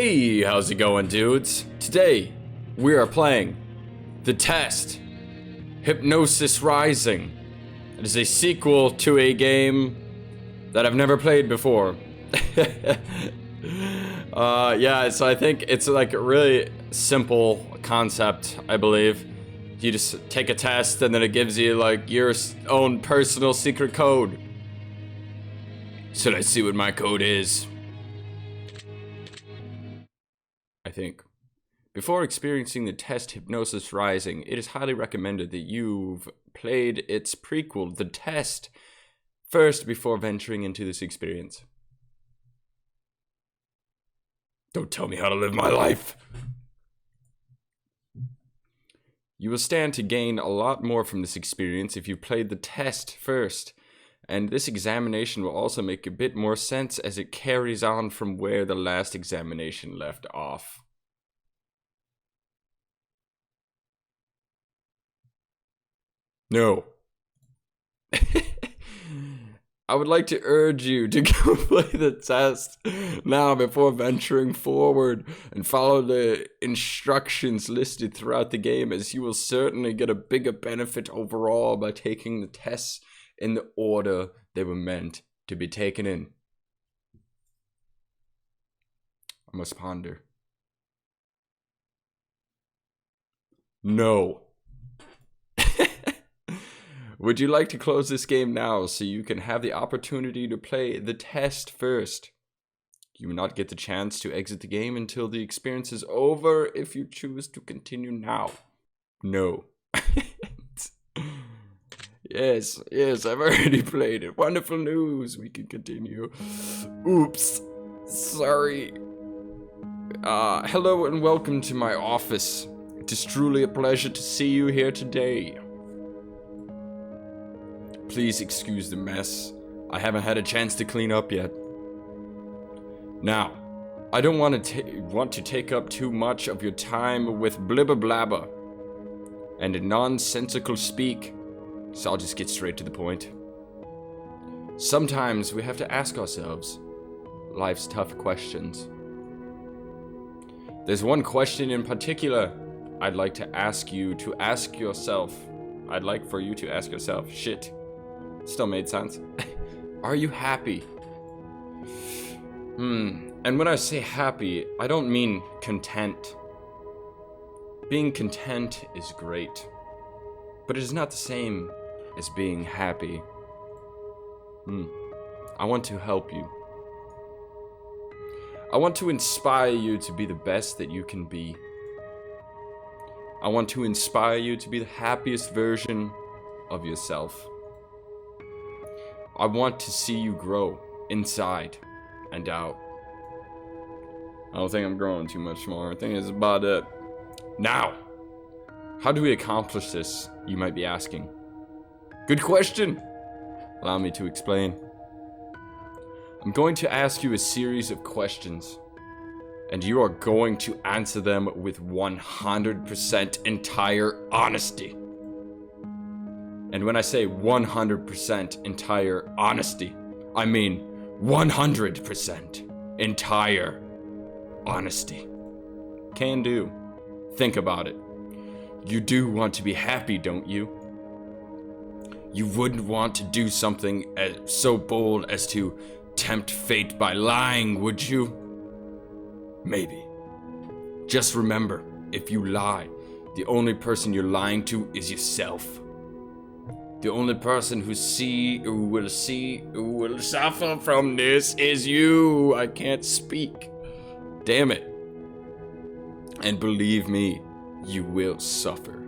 Hey, how's it going, dudes? Today, we are playing The Test, Hypnosis Rising. It is a sequel to a game that I've never played before. Yeah, so I think it's like a really simple concept, I believe. You just take a test and then it gives you like your own personal secret code. So let's see what my code is. I think. Before experiencing the test Hypnosis Rising, it is highly recommended that you've played its prequel, The Test, first before venturing into this experience. Don't tell me how to live my life! You will stand to gain a lot more from this experience if you played the test first, and this examination will also make a bit more sense as it carries on from where the last examination left off. No. I would like to urge you to go play the test now before venturing forward and follow the instructions listed throughout the game, as you will certainly get a bigger benefit overall by taking the tests in the order they were meant to be taken in. I must ponder. No. Would you like to close this game now so you can have the opportunity to play the test first? You will not get the chance to exit the game until the experience is over if you choose to continue now. No. Yes, I've already played it. Wonderful news. We can continue. Oops. Sorry. Hello and welcome to my office. It is truly a pleasure to see you here today. Please excuse the mess. I haven't had a chance to clean up yet. Now, I don't want to take up too much of your time with blibber blabber and nonsensical speak, so I'll just get straight to the point. Sometimes we have to ask ourselves life's tough questions. There's one question in particular I'd like to ask you to ask yourself. I'd like for you to ask yourself. Shit. Still made sense. Are you happy? And when I say happy, I don't mean content. Being content is great, but it is not the same as being happy. I want to help you. I want to inspire you to be the best that you can be. I want to inspire you to be the happiest version of yourself. I want to see you grow inside and out. I don't think I'm growing too much more. I think it's about it. Now, how do we accomplish this, you might be asking? Good question. Allow me to explain. I'm going to ask you a series of questions, and you are going to answer them with 100% entire honesty. And when I say 100% entire honesty, I mean 100% entire honesty. Can do. Think about it. You do want to be happy, don't you? You wouldn't want to do something so bold as to tempt fate by lying, would you? Maybe. Just remember, if you lie, the only person you're lying to is yourself. The only person who will suffer from this is you. I can't speak. Damn it. And believe me, you will suffer.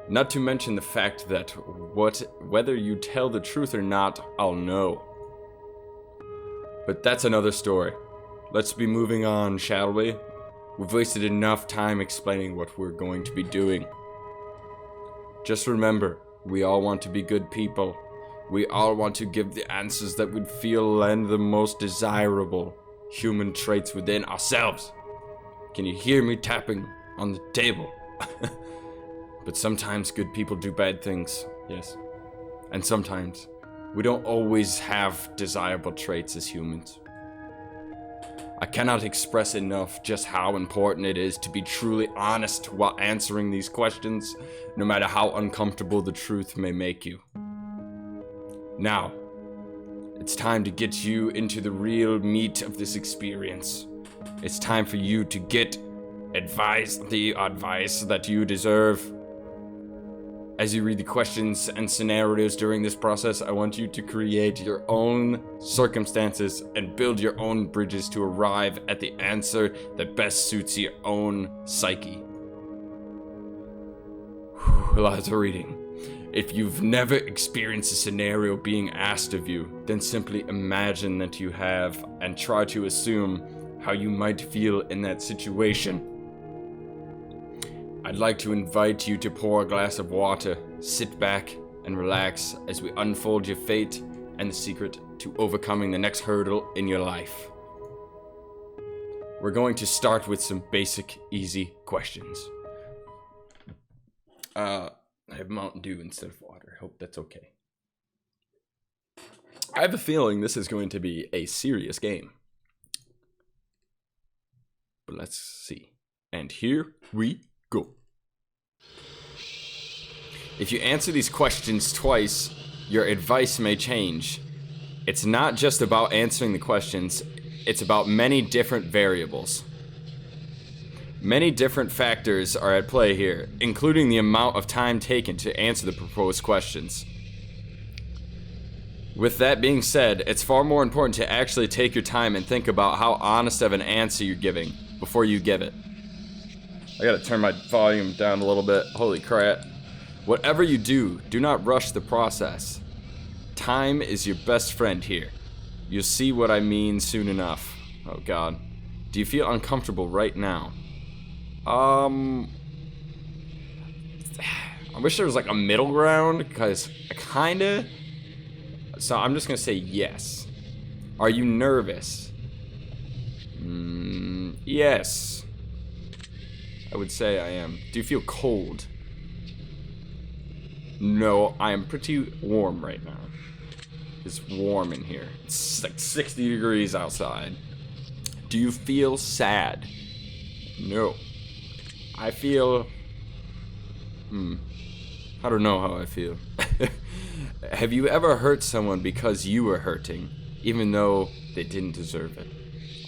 Not to mention the fact that whether you tell the truth or not, I'll know. But that's another story. Let's be moving on, shall we? We've wasted enough time explaining what we're going to be doing. Just remember, we all want to be good people. We all want to give the answers that we'd feel lend the most desirable human traits within ourselves. Can you hear me tapping on the table? But sometimes good people do bad things, yes. And sometimes we don't always have desirable traits as humans. I cannot express enough just how important it is to be truly honest while answering these questions, no matter how uncomfortable the truth may make you. Now, it's time to get you into the real meat of this experience. It's time for you to get the advice that you deserve. As you read the questions and scenarios during this process, I want you to create your own circumstances and build your own bridges to arrive at the answer that best suits your own psyche. Lots of reading. If you've never experienced a scenario being asked of you, then simply imagine that you have and try to assume how you might feel in that situation. I'd like to invite you to pour a glass of water, sit back, and relax as we unfold your fate and the secret to overcoming the next hurdle in your life. We're going to start with some basic, easy questions. I have Mountain Dew instead of water. I hope that's okay. I have a feeling this is going to be a serious game. But let's see. And here we go. If you answer these questions twice, your advice may change. It's not just about answering the questions, it's about many different variables. Many different factors are at play here, including the amount of time taken to answer the proposed questions. With that being said, it's far more important to actually take your time and think about how honest of an answer you're giving before you give it. I gotta turn my volume down a little bit. Holy crap. Whatever you do, do not rush the process. Time is your best friend here. You'll see what I mean soon enough. Oh god. Do you feel uncomfortable right now? I wish there was like a middle ground, because I kinda... So I'm just gonna say yes. Are you nervous? Yes. I would say I am. Do you feel cold? No, I am pretty warm right now. It's warm in here. It's like 60 degrees outside. Do you feel sad? No. I feel... I don't know how I feel. Have you ever hurt someone because you were hurting, even though they didn't deserve it?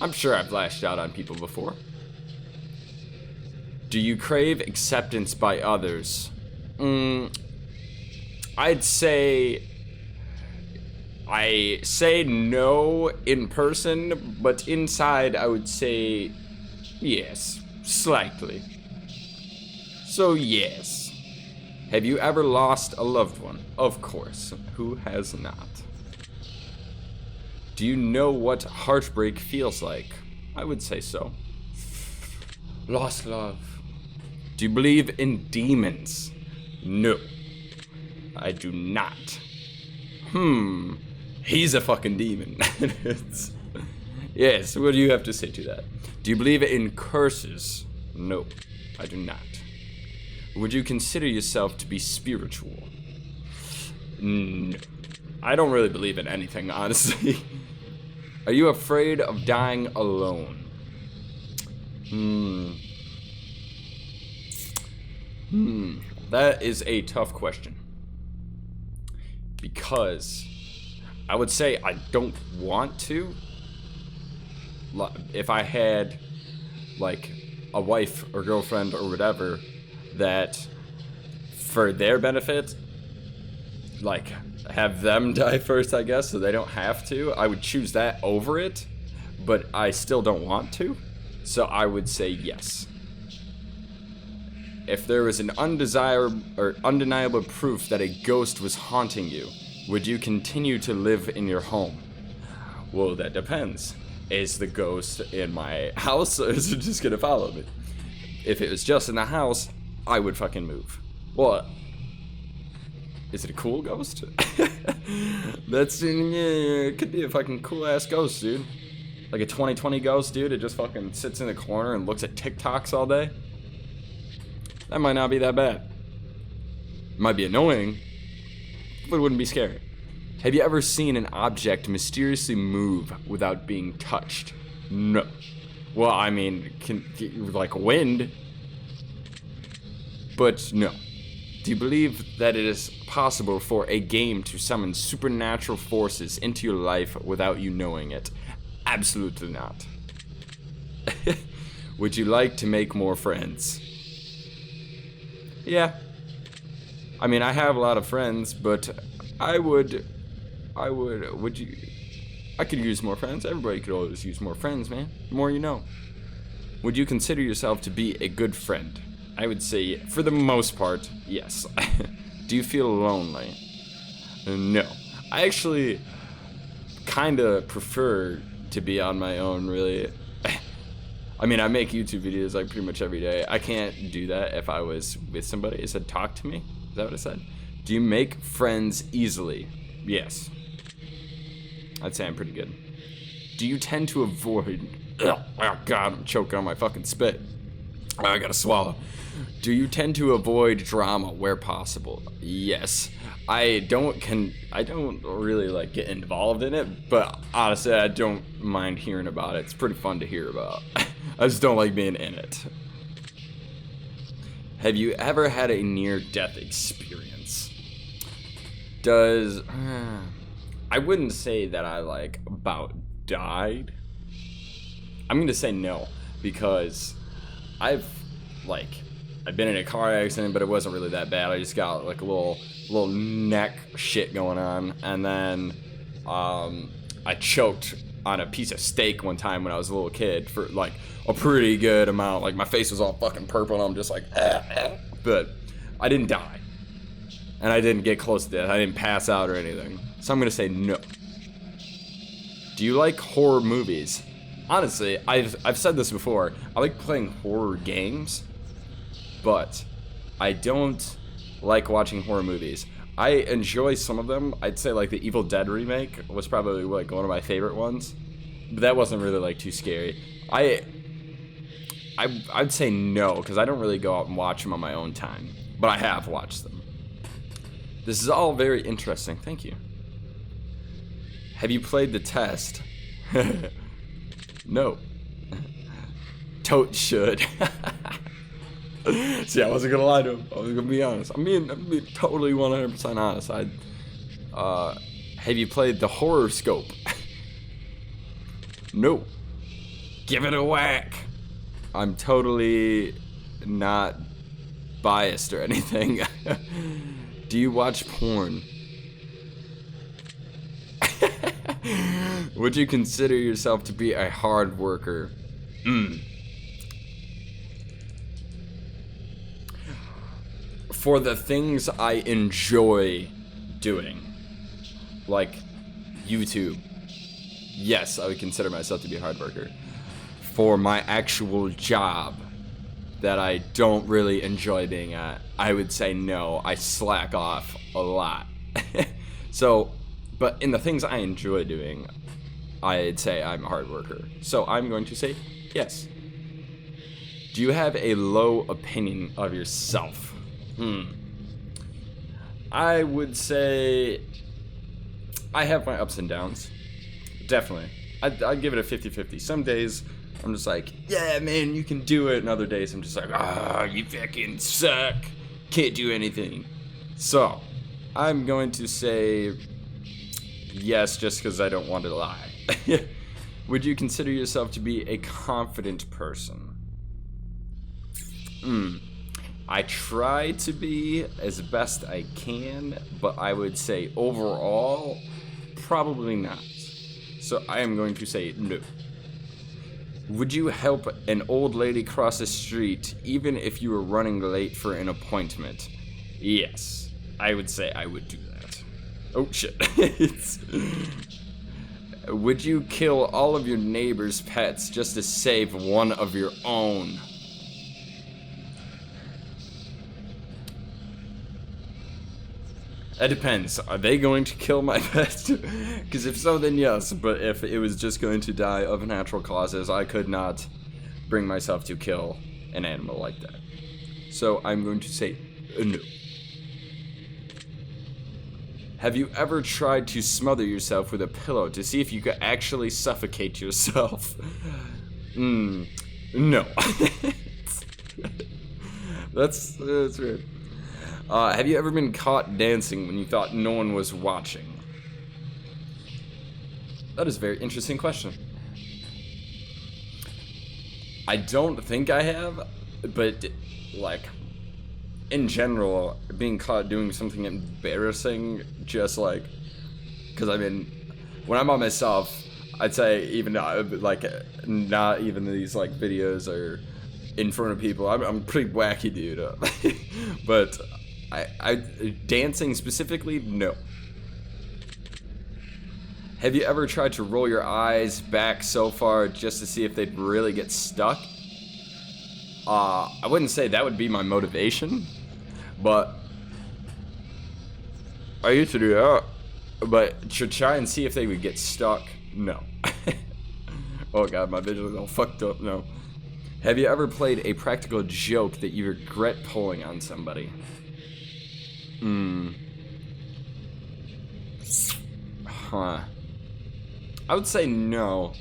I'm sure I've lashed out on people before. Do you crave acceptance by others? I'd say... I say no in person, but inside I would say yes, slightly. So yes. Have you ever lost a loved one? Of course. Who has not? Do you know what heartbreak feels like? I would say so. Lost love. Do you believe in demons? No. I do not. He's a fucking demon. Yes, what do you have to say to that? Do you believe in curses? No, I do not. Would you consider yourself to be spiritual? No. I don't really believe in anything, honestly. Are you afraid of dying alone? That is a tough question. Because I would say I don't want to. If I had like a wife or girlfriend or whatever that for their benefit, like have them die first, I guess, so they don't have to, I would choose that over it, but I still don't want to, so I would say yes. If there was an undesirable or undeniable proof that a ghost was haunting you, would you continue to live in your home? Well, that depends. Is the ghost in my house, or is it just gonna follow me? If it was just in the house, I would fucking move. What? Is it a cool ghost? That's, yeah, it could be a fucking cool ass ghost, dude. Like a 2020 ghost, dude. It just fucking sits in the corner and looks at TikToks all day. That might not be that bad. It might be annoying, but it wouldn't be scary. Have you ever seen an object mysteriously move without being touched? No. Well, I mean, like wind. But no. Do you believe that it is possible for a game to summon supernatural forces into your life without you knowing it? Absolutely not. Would you like to make more friends? Yeah. I mean, I have a lot of friends, but I could use more friends. Everybody could always use more friends, man. The more you know. Would you consider yourself to be a good friend? I would say, for the most part, yes. Do you feel lonely? No. I actually kind of prefer to be on my own, really. I mean, I make YouTube videos like pretty much every day. I can't do that if I was with somebody. It said, talk to me? Is that what it said? Do you make friends easily? Yes. I'd say I'm pretty good. Do you tend to avoid... Oh, God, I'm choking on my fucking spit. I gotta swallow. Do you tend to avoid drama where possible? Yes. I don't really like get involved in it, but honestly, I don't mind hearing about it. It's pretty fun to hear about. I just don't like being in it. Have you ever had a near-death experience? I wouldn't say that I like about died. I'm gonna say no, because I've been in a car accident, but it wasn't really that bad. I just got like a little neck shit going on, and then I choked on a piece of steak one time when I was a little kid for like a pretty good amount. Like my face was all fucking purple, and I'm just like, but I didn't die, and I didn't get close to death. I didn't pass out or anything. So I'm gonna say no. Do you like horror movies? Honestly, I've said this before. I like playing horror games, but I don't like watching horror movies. I enjoy some of them. I'd say like the Evil Dead remake was probably like one of my favorite ones, but that wasn't really like too scary. I'd say no, because I don't really go out and watch them on my own time, but I have watched them. This is all very interesting. Thank you. Have you played the test? No. Tote should. See, I wasn't gonna lie to him. I was gonna be honest. I'm being totally 100% honest. Have you played the horoscope? No. Give it a whack. I'm totally not biased or anything. Do you watch porn? Would you consider yourself to be a hard worker? For the things I enjoy doing, like YouTube, yes, I would consider myself to be a hard worker. For my actual job that I don't really enjoy being at, I would say no. I slack off a lot. So, but in the things I enjoy doing, I'd say I'm a hard worker. So I'm going to say yes. Do you have a low opinion of yourself? I would say I have my ups and downs. Definitely. I'd give it a 50-50. Some days I'm just like, yeah, man, you can do it. And other days I'm just like, you fucking suck. Can't do anything. So I'm going to say yes, just because I don't want to lie. Would you consider yourself to be a confident person? I try to be as best I can, but I would say overall, probably not. So I am going to say no. Would you help an old lady cross the street even if you were running late for an appointment? Yes, I would say I would do that. Oh shit. Would you kill all of your neighbor's pets just to save one of your own? It depends. Are they going to kill my pets? Because if so, then yes. But if it was just going to die of natural causes, I could not bring myself to kill an animal like that. So I'm going to say no. Have you ever tried to smother yourself with a pillow to see if you could actually suffocate yourself? No. That's weird. Have you ever been caught dancing when you thought no one was watching? That is a very interesting question. I don't think I have, but like in general, being caught doing something embarrassing, just like, because I mean, when I'm by myself, I'd say even like not even these like videos are in front of people. I'm a pretty wacky dude, but I dancing specifically, no. Have you ever tried to roll your eyes back so far just to see if they'd really get stuck? I wouldn't say that would be my motivation, but I used to do that. But to try and see if they would get stuck, no. Oh god, my vision is all fucked up, no. Have you ever played a practical joke that you regret pulling on somebody? Huh. I would say no.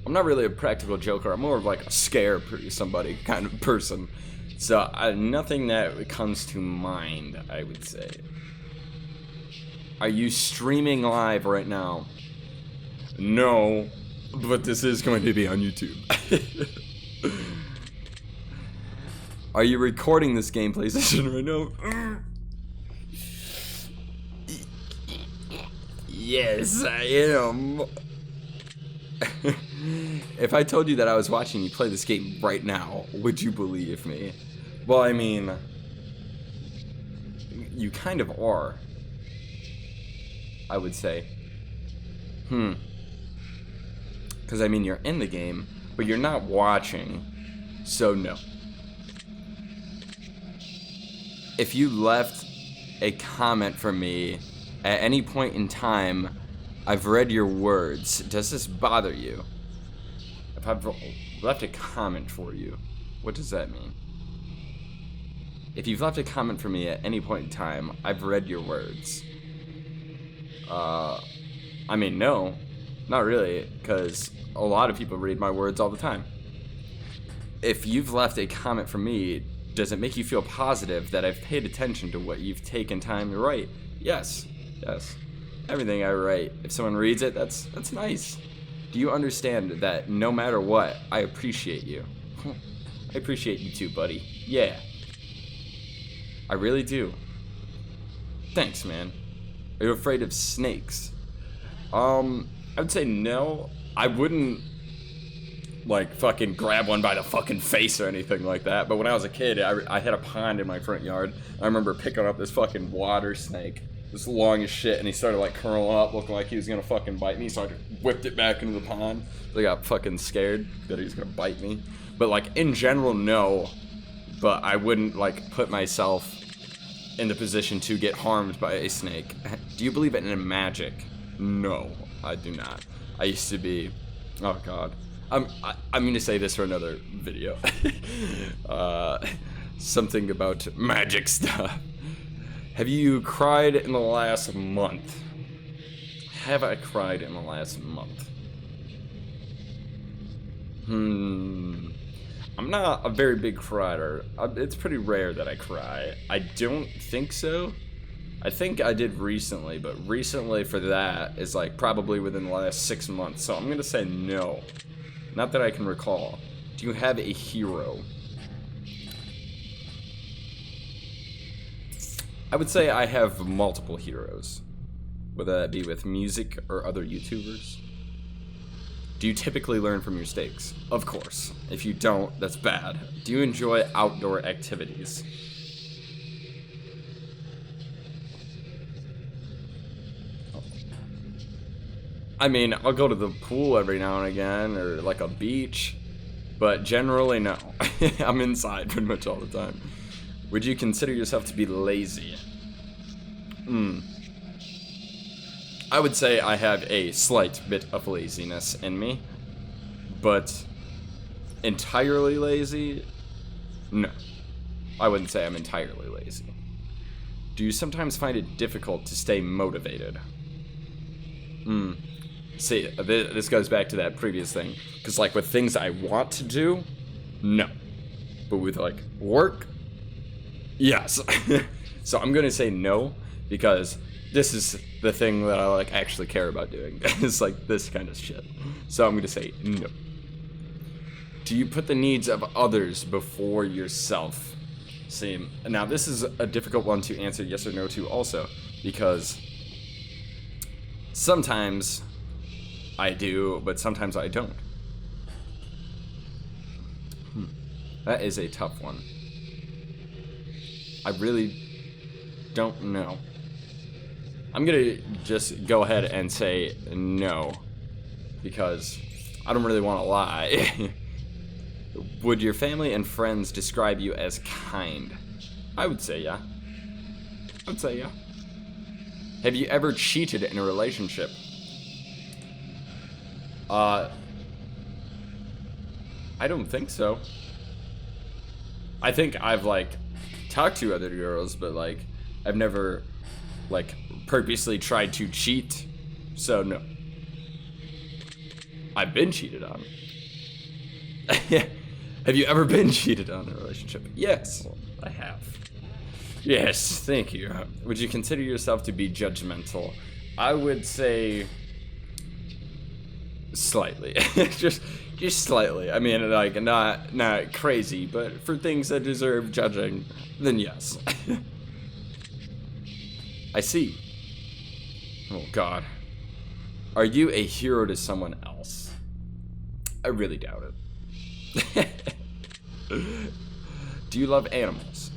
I'm not really a practical joker. I'm more of like a scare somebody kind of person. So nothing that comes to mind, I would say. Are you streaming live right now? No, but this is going to be on YouTube. Are you recording this gameplay session right now? Yes, I am. If I told you that I was watching you play this game right now, would you believe me? Well, I mean, you kind of are, I would say. Because, I mean, you're in the game, but you're not watching, so no. If you left a comment for me at any point in time, I've read your words. Does this bother you? If I've left a comment for you, what does that mean? If you've left a comment for me at any point in time, I've read your words. I mean, no, not really, because a lot of people read my words all the time. If you've left a comment for me, does it make you feel positive that I've paid attention to what you've taken time to write? Yes. Everything I write, if someone reads it, that's nice. Do you understand that no matter what, I appreciate you? I appreciate you too, buddy. Yeah. I really do. Thanks, man. Are you afraid of snakes? I would say no. I wouldn't like fucking grab one by the fucking face or anything like that. But when I was a kid, I had a pond in my front yard. I remember picking up this fucking water snake. This long as shit, and he started like curling up, looking like he was gonna fucking bite me, so I just whipped it back into the pond. I got fucking scared that he was gonna bite me. But like, in general, no. But I wouldn't like put myself in the position to get harmed by a snake. Do you believe in magic? No, I do not. I used to be, oh god. I'm gonna say this for another video. Something about magic stuff. Have you cried in the last month? Have I cried in the last month? I'm not a very big crier. It's pretty rare that I cry. I don't think so. I think I did recently, but recently for that is like probably within the last 6 months. So I'm gonna say no. Not that I can recall. Do you have a hero? I would say I have multiple heroes, whether that be with music or other YouTubers. Do you typically learn from your mistakes? Of course. If you don't, that's bad. Do you enjoy outdoor activities? I mean, I'll go to the pool every now and again, or like a beach, but generally no. I'm inside pretty much all the time. Would you consider yourself to be lazy? I would say I have a slight bit of laziness in me, but entirely lazy? No. I wouldn't say I'm entirely lazy. Do you sometimes find it difficult to stay motivated? See, this goes back to that previous thing. Because, like, with things I want to do, no. But with, like, work, yes. So I'm going to say no, because this is the thing that I, like, actually care about doing. It's, like, this kind of shit. So I'm going to say no. Do you put the needs of others before yourself? See, now this is a difficult one to answer yes or no to also, because sometimes I do, but sometimes I don't. That is a tough one. I really don't know. I'm gonna just go ahead and say no, because I don't really want to lie. Would your family and friends describe you as kind? I would say yeah. I would say yeah. Have you ever cheated in a relationship? I don't think so. I think I've, like, talked to other girls, but, like, I've never, like, purposely tried to cheat, so no. I've been cheated on. Have you ever been cheated on in a relationship? Yes, I have. Yes, thank you. Would you consider yourself to be judgmental? I would say slightly. just slightly. I mean, like, not crazy, but for things that deserve judging, then yes. I see. Oh God. Are you a hero to someone else? I really doubt it. Do you love animals?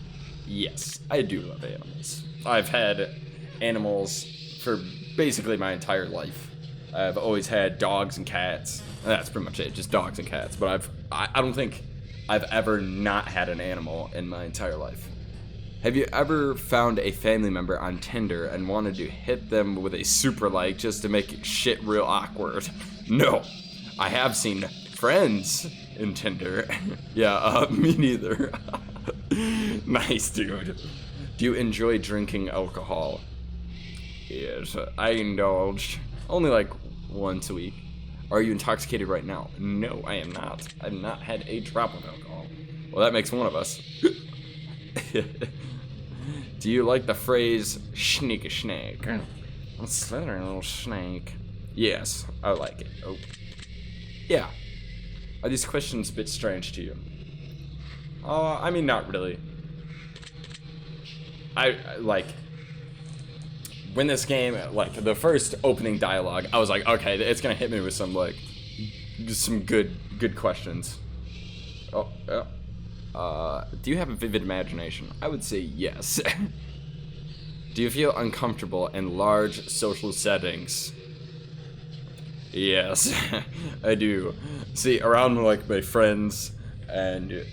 Yes, I do love animals. I've had animals for basically my entire life. I've always had dogs and cats. That's pretty much it, just dogs and cats. But I don't think I've ever not had an animal in my entire life. Have you ever found a family member on Tinder and wanted to hit them with a super like just to make shit real awkward? No. I have seen friends in Tinder. Yeah, me neither. Nice, dude. Do you enjoy drinking alcohol? Yes, I indulge. Only like once a week. Are you intoxicated right now? No, I am not. I've not had a drop of alcohol. Well, that makes one of us. Do you like the phrase, sneak a snake? I'm slithering, little snake. Yes, I like it. Oh. Yeah. Are these questions a bit strange to you? I mean, not really. I like, when this game, like, the first opening dialogue, I was like, okay, it's gonna hit me with some, like, some good questions. Oh, yeah. Do you have a vivid imagination? I would say yes. Do you feel uncomfortable in large social settings? Yes, I do. See, around, like, my friends and,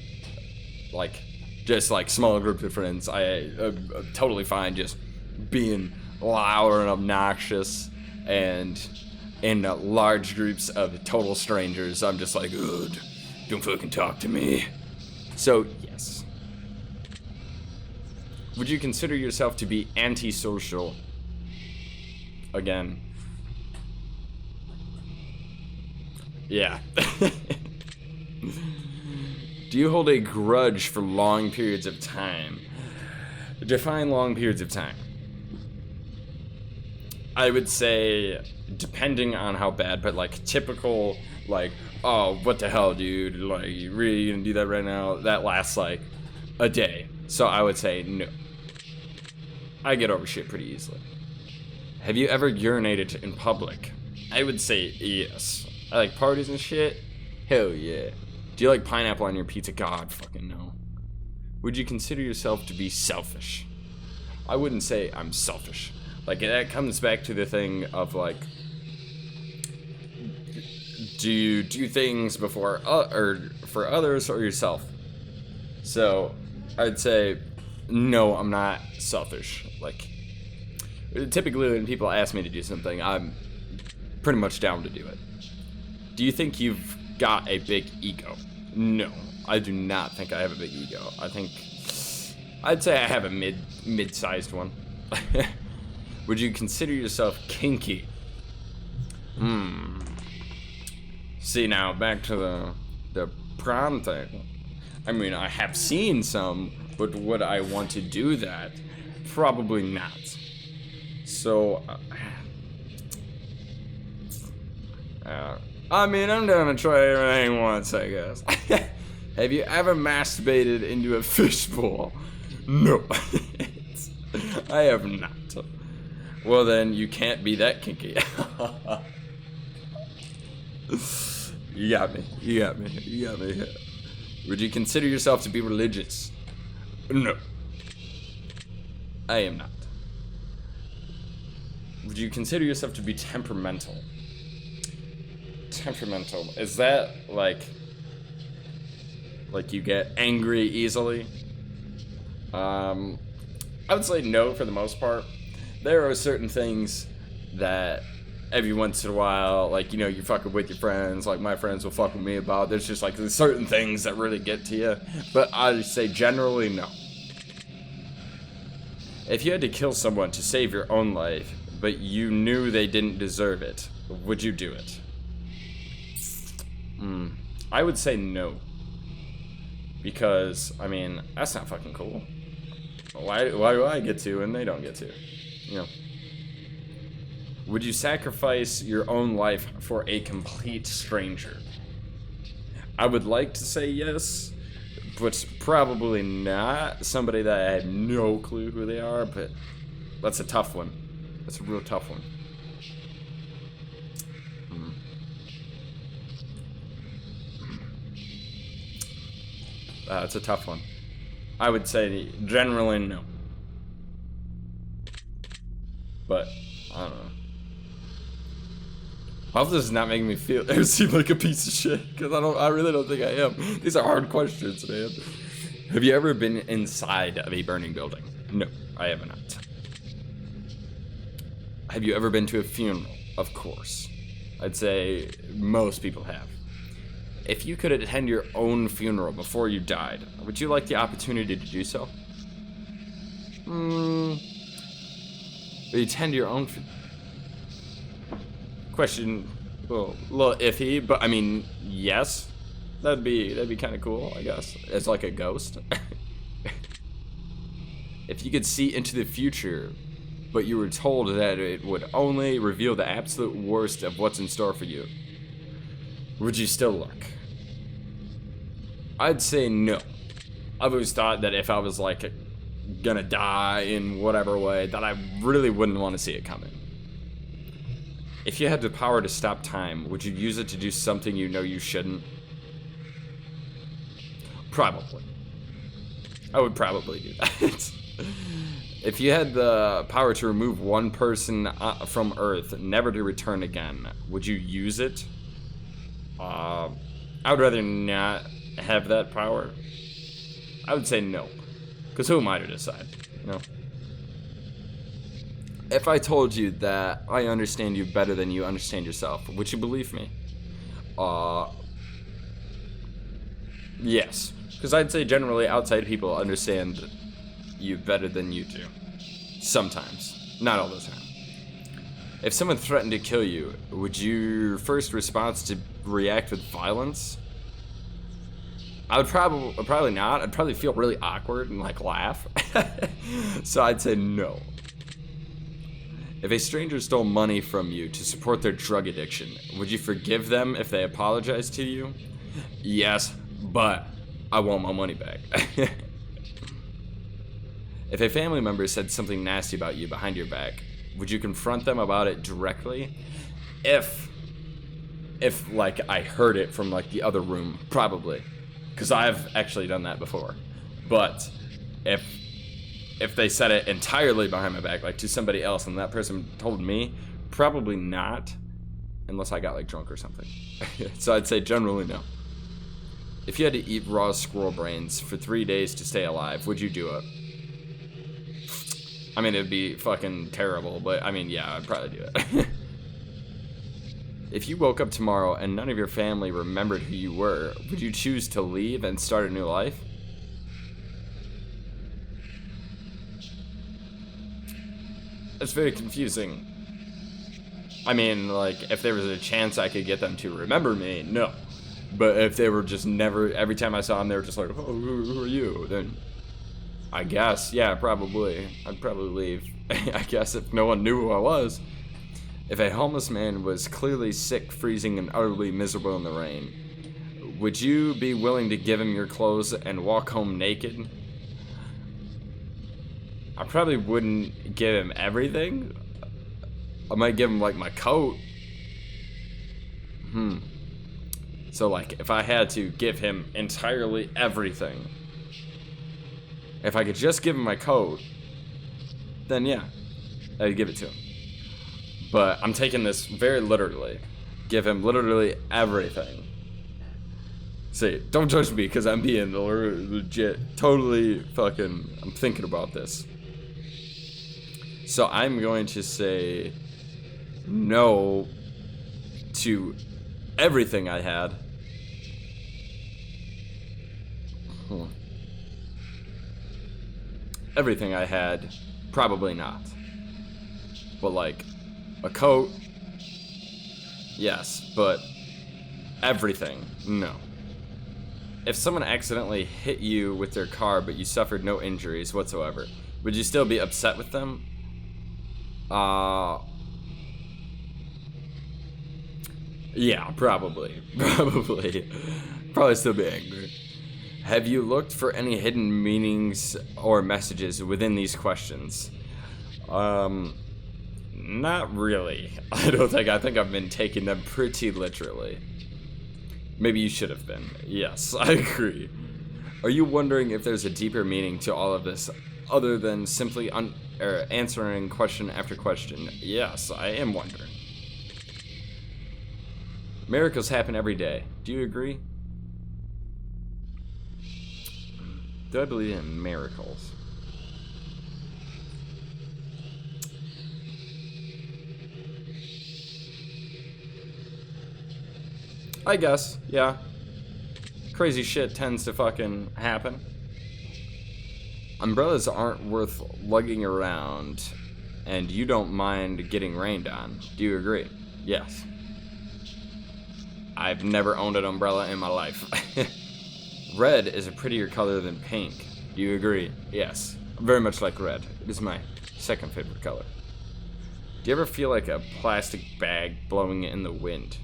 like, just, like, small groups of friends, I'm totally fine just being loud and obnoxious, and in large groups of total strangers, I'm just like, good, don't fucking talk to me. So, yes. Would you consider yourself to be antisocial? Again. Yeah. Do you hold a grudge for long periods of time? Define long periods of time. I would say, depending on how bad, but like typical, like, oh, what the hell, dude? Like, you really gonna do that right now? That lasts like a day. So I would say no. I get over shit pretty easily. Have you ever urinated in public? I would say yes. I like parties and shit. Hell yeah. Do you like pineapple on your pizza? God fucking no. Would you consider yourself to be selfish? I wouldn't say I'm selfish. Like, that comes back to the thing of, like, do you do things before, or for others or yourself? So, I'd say, no, I'm not selfish. Like, typically when people ask me to do something, I'm pretty much down to do it. Do you think you've got a big ego? No, I do not think I have a big ego. I think I'd say I have a mid-sized one. Would you consider yourself kinky? See, now back to the prom thing. I mean, I have seen some, but would I want to do that? Probably not. So, I mean, I'm gonna try everything once, I guess. Have you ever masturbated into a fishbowl? No. I have not. Well, then you can't be that kinky. You got me. You got me. You got me. Would you consider yourself to be religious? No. I am not. Would you consider yourself to be temperamental? Temperamental. Is that like you get angry easily? I would say no for the most part. There are certain things that every once in a while, like, you know, you're fucking with your friends, like my friends will fuck with me about. There's just like there's certain things that really get to you. But I'd say generally no. If you had to kill someone to save your own life, but you knew they didn't deserve it, would you do it? I would say no. Because, I mean, that's not fucking cool. Why do I get to and they don't get to? You know. Would you sacrifice your own life for a complete stranger? I would like to say yes, but probably not. Somebody that I had no clue who they are, but that's a tough one. That's a real tough one. It's a tough one. I would say generally no. But, I don't know. I hope this is not making me seem like a piece of shit, because I really don't think I am. These are hard questions, man. Have you ever been inside of a burning building? No, I have not. Have you ever been to a funeral? Of course. I'd say most people have. If you could attend your own funeral before you died, would you like the opportunity to do so? Would you attend your own question, well, a little iffy, but I mean, yes. That'd be kind of cool, I guess. As like a ghost. If you could see into the future, but you were told that it would only reveal the absolute worst of what's in store for you, would you still look? I'd say no. I've always thought that if I was like gonna die in whatever way, that I really wouldn't want to see it coming. If you had the power to stop time, would you use it to do something you know you shouldn't? Probably. I would probably do that. If you had the power to remove one person from Earth, never to return again, would you use it? I would rather not have that power. I would say no. Because who am I to decide? You know? If I told you that I understand you better than you understand yourself, would you believe me? Yes. Because I'd say generally outside people understand you better than you do. Sometimes. Not all the time. If someone threatened to kill you, would your first response to react with violence? I would probably not. I'd probably feel really awkward and like laugh. So I'd say no. If a stranger stole money from you to support their drug addiction, would you forgive them if they apologize to you? Yes, but I want my money back. If a family member said something nasty about you behind your back, would you confront them about it directly? If like I heard it from like the other room, probably. Because I've actually done that before. But if they said it entirely behind my back, like to somebody else, and that person told me, probably not, unless I got like drunk or something. So I'd say generally no. If you had to eat raw squirrel brains for 3 days to stay alive, would you do it? I mean, it'd be fucking terrible, but I mean, yeah, I'd probably do it. If you woke up tomorrow and none of your family remembered who you were, would you choose to leave and start a new life? It's very confusing. I mean, like, if there was a chance I could get them to remember me, no. But if they were just never, every time I saw them, they were just like, oh, who are you? Then, I guess, yeah, probably. I'd probably leave. I guess if no one knew who I was. If a homeless man was clearly sick, freezing, and utterly miserable in the rain, would you be willing to give him your clothes and walk home naked? I probably wouldn't give him everything. I might give him, like, my coat. So, like, if I had to give him entirely everything, if I could just give him my coat, then yeah, I'd give it to him. But I'm taking this very literally. Give him literally everything. See, don't judge me, because I'm being legit, totally fucking, I'm thinking about this. So I'm going to say no to everything I had. Everything I had, probably not. But like, a coat, yes, but everything, no. If someone accidentally hit you with their car but you suffered no injuries whatsoever, would you still be upset with them? Yeah, probably. Probably still be angry. Have you looked for any hidden meanings or messages within these questions? Not really. I think I've been taking them pretty literally. Maybe you should have been. Yes, I agree. Are you wondering if there's a deeper meaning to all of this other than simply answering question after question? Yes, I am wondering. Miracles happen every day. Do you agree? Do I believe in miracles? I guess, yeah. Crazy shit tends to fucking happen. Umbrellas aren't worth lugging around, and you don't mind getting rained on. Do you agree? Yes. I've never owned an umbrella in my life. Red is a prettier color than pink. Do you agree? Yes. Very much like red. It is my second favorite color. Do you ever feel like a plastic bag blowing in the wind?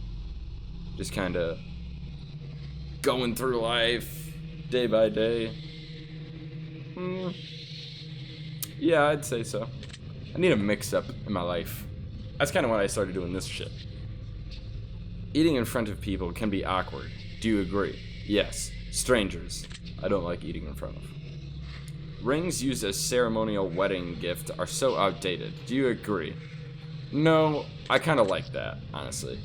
Just kind of going through life day by day. Yeah, I'd say so. I need a mix-up in my life. That's kind of why I started doing this shit. Eating in front of people can be awkward. Do you agree? Yes. Strangers, I don't like eating in front of. Rings used as ceremonial wedding gift are so outdated. Do you agree? No, I kind of like that, honestly.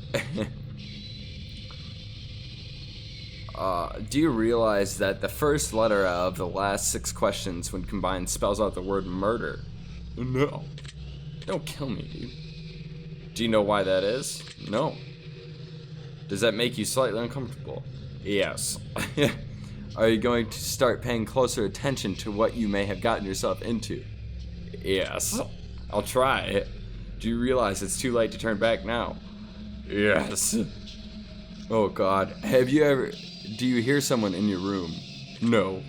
Do you realize that the first letter of the last 6 questions, when combined, spells out the word murder? No. Don't kill me, dude. Do you know why that is? No. Does that make you slightly uncomfortable? Yes. Are you going to start paying closer attention to what you may have gotten yourself into? Yes. I'll try. Do you realize it's too late to turn back now? Yes. Oh God. Do you hear someone in your room? No.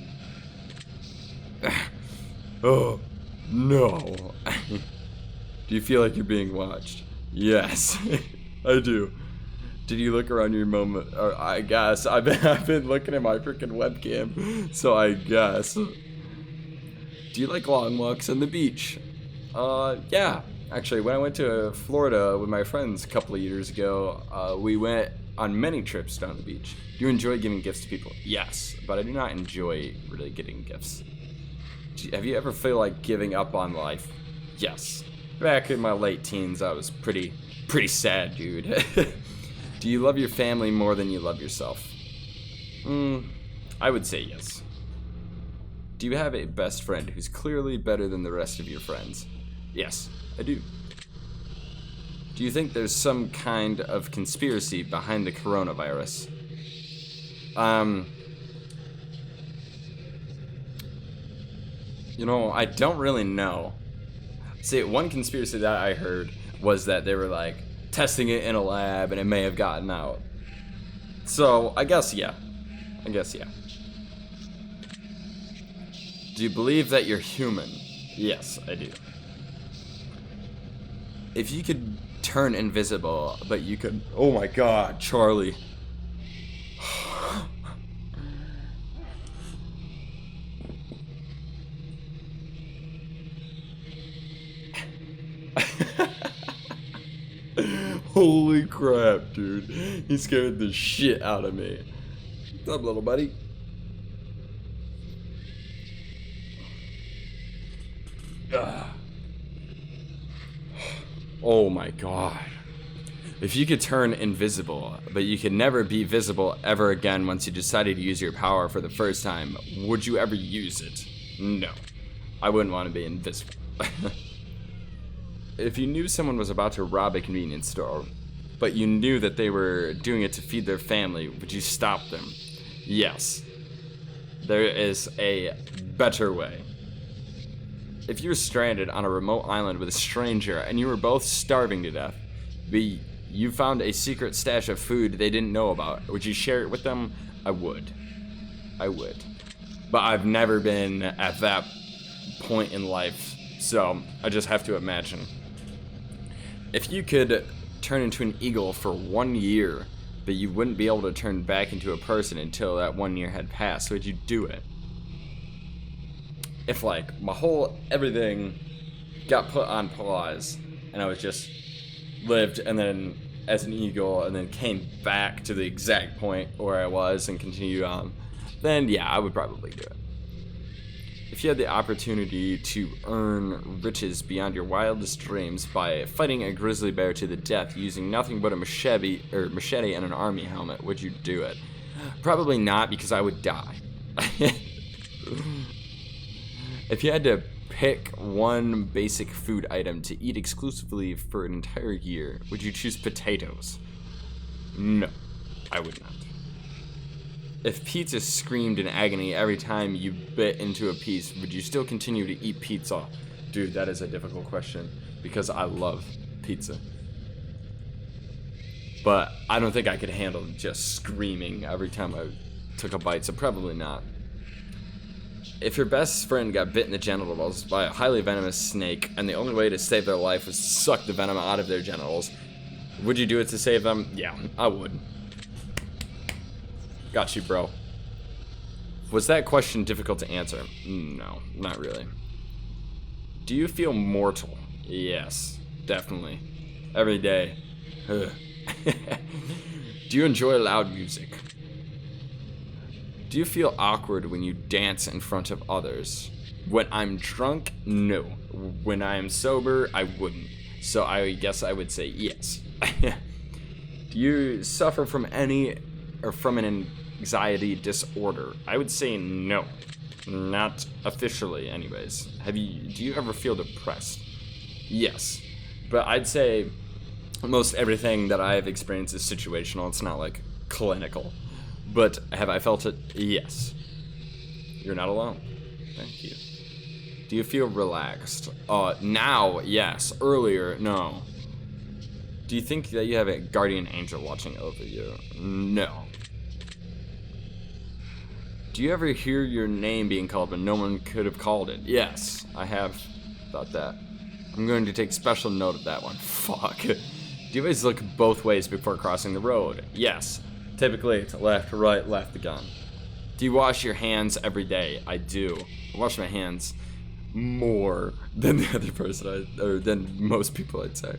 Oh, no. Do you feel like you're being watched? Yes. I do. Did you look around your moment? Or I guess I've been looking at my freaking webcam, so I guess. Do you like long walks on the beach? Yeah. Actually, when I went to Florida with my friends a couple of years ago, we went on many trips down the beach. Do you enjoy giving gifts to people? Yes, but I do not enjoy really getting gifts. Have you ever feel like giving up on life? Yes. Back in my late teens, I was pretty sad, dude. Do you love your family more than you love yourself? I would say yes. Do you have a best friend who's clearly better than the rest of your friends? Yes, I do. Do you think there's some kind of conspiracy behind the coronavirus? You know, I don't really know. See, one conspiracy that I heard was that they were like testing it in a lab and it may have gotten out. So I guess yeah. Do you believe that you're human? Yes, I do. If you could turn invisible, but you could... Oh my god, Charlie. Holy crap, dude. He scared the shit out of me. What's up, little buddy? Ugh. Oh my god. If you could turn invisible, but you could never be visible ever again once you decided to use your power for the first time, would you ever use it? No. I wouldn't want to be invisible. If you knew someone was about to rob a convenience store, but you knew that they were doing it to feed their family, would you stop them? Yes. There is a better way. If you were stranded on a remote island with a stranger and you were both starving to death, but you found a secret stash of food they didn't know about, would you share it with them? I would. But I've never been at that point in life, so I just have to imagine. If you could turn into an eagle for 1 year, but you wouldn't be able to turn back into a person until that 1 year had passed, would you do it? If like my whole everything got put on pause and I was just lived and then as an eagle and then came back to the exact point where I was and continued on, then yeah, I would probably do it. If you had the opportunity to earn riches beyond your wildest dreams by fighting a grizzly bear to the death using nothing but a machete and an army helmet, would you do it? Probably not, because I would die. If you had to pick one basic food item to eat exclusively for an entire year, would you choose potatoes? No, I would not. If pizza screamed in agony every time you bit into a piece, would you still continue to eat pizza? Dude, that is a difficult question, because I love pizza. But I don't think I could handle just screaming every time I took a bite, so probably not. If your best friend got bit in the genitals by a highly venomous snake, and the only way to save their life was to suck the venom out of their genitals, would you do it to save them? Yeah, I would. Got you, bro. Was that question difficult to answer? No, not really. Do you feel mortal? Yes, definitely. Every day. Do you enjoy loud music? Do you feel awkward when you dance in front of others? When I'm drunk, no. When I am sober, I wouldn't. So I guess I would say yes. Do you suffer from an anxiety disorder? I would say no. Not officially, anyways. Do you ever feel depressed? Yes. But I'd say most everything that I've experienced is situational. It's not like clinical. But have I felt it? Yes. You're not alone. Thank you. Do you feel relaxed? Now, yes. Earlier, no. Do you think that you have a guardian angel watching over you? No. Do you ever hear your name being called but no one could have called it? Yes, I have thought that. I'm going to take special note of that one. Fuck. Do you always look both ways before crossing the road? Yes. Typically, it's left, right, left again. Do you wash your hands every day? I do. I wash my hands more than the other person, or than most people, I'd say.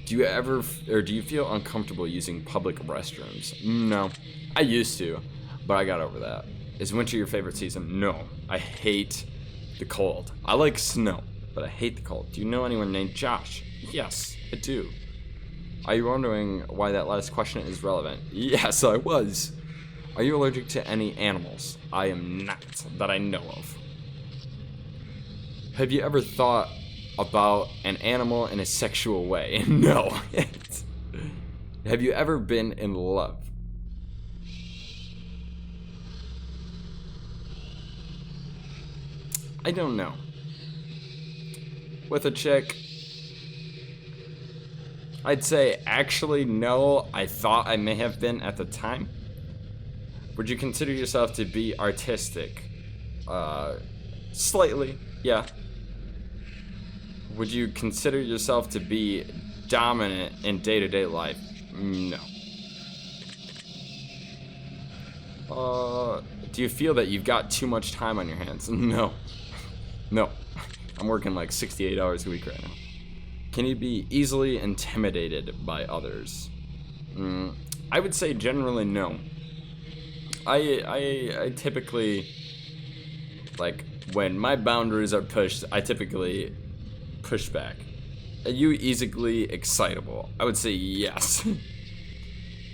Do you feel uncomfortable using public restrooms? No. I used to, but I got over that. Is winter your favorite season? No. I hate the cold. I like snow, but I hate the cold. Do you know anyone named Josh? Yes, I do. Are you wondering why that last question is relevant? Yes, I was. Are you allergic to any animals? I am not, that I know of. Have you ever thought about an animal in a sexual way? No. Have you ever been in love? I don't know. with a chick? I'd say, actually, no. I thought I may have been at the time. Would you consider yourself to be artistic? Slightly, yeah. Would you consider yourself to be dominant in day-to-day life? No. Do you feel that you've got too much time on your hands? No. No. I'm working like 68 hours a week right now. Can you be easily intimidated by others? I would say generally no. I typically, like, when my boundaries are pushed, I typically push back. Are you easily excitable? I would say yes.